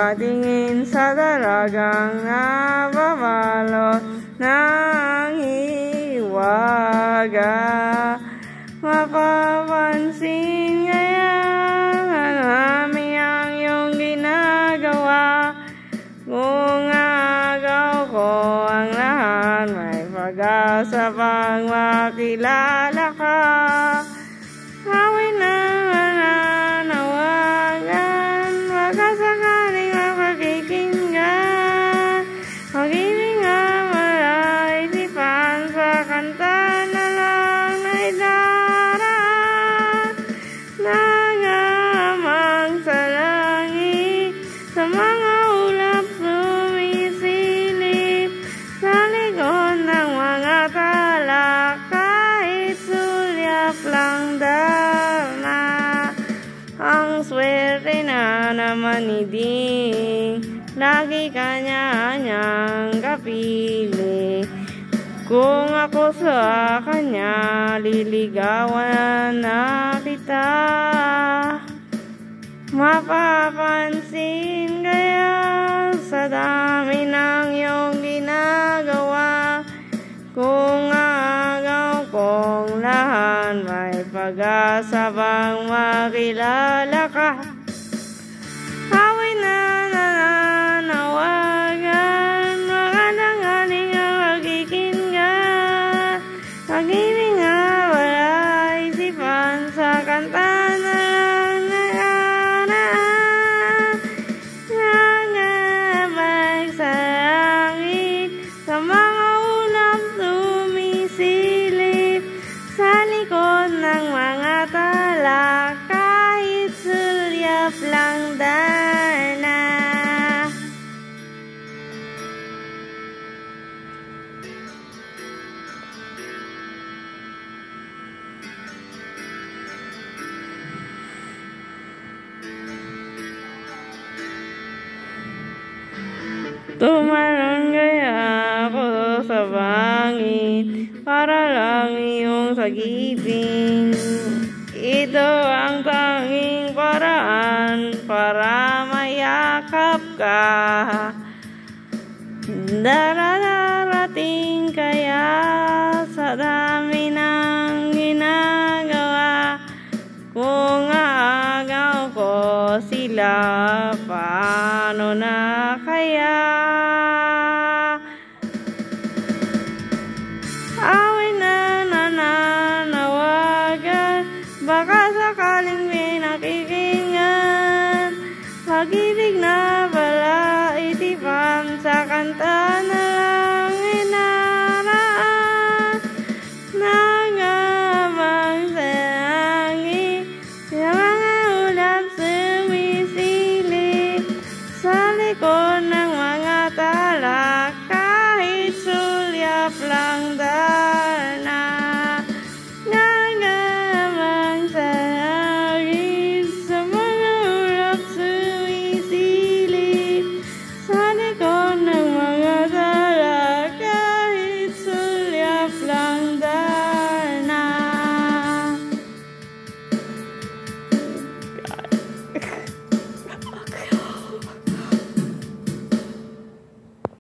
nakatingin sa dalagang nababalot ng hiwaga. Mapapansin kaya namin ang iyong ginagawa. Kung agaw ko ang lahat, may pag-asa pang makilala ka. Ako'y nananawagan, baka sakaling mapakikinggan. Pag-ibig nga malaisipan sa kanta na lang ay daraan. Nagamang sa langit, sa mga ulap sumisilip, sa likod ng mga tala, kahit sulyap lang darna. Ang swerte na naman ni Ding, lagi kanya-nyang kapili. Kung ako sa kanya, liligawan na kita. Mapapansin kaya sa dami ng iyong ginagawa. Kung agaw kong lahat, may pag-asa bang makilala ka. Ako'y nananawagan, makadanghaling ang magkikinggan. Pag-ibig nga wala isipan sa kanta na lang nakaraan. Nangabag sa langit, sa mga ulap sumisilip, sa likod ng mga tala, kahit sulyap lang darna. Tumalon kaya ako sa bangin para lang iyong sagipin. Ito ang tanging paraan para mayakap ka. Dararating kaya sa dami ng ginagawa. Kung aagaw ko sila, paano na kaya?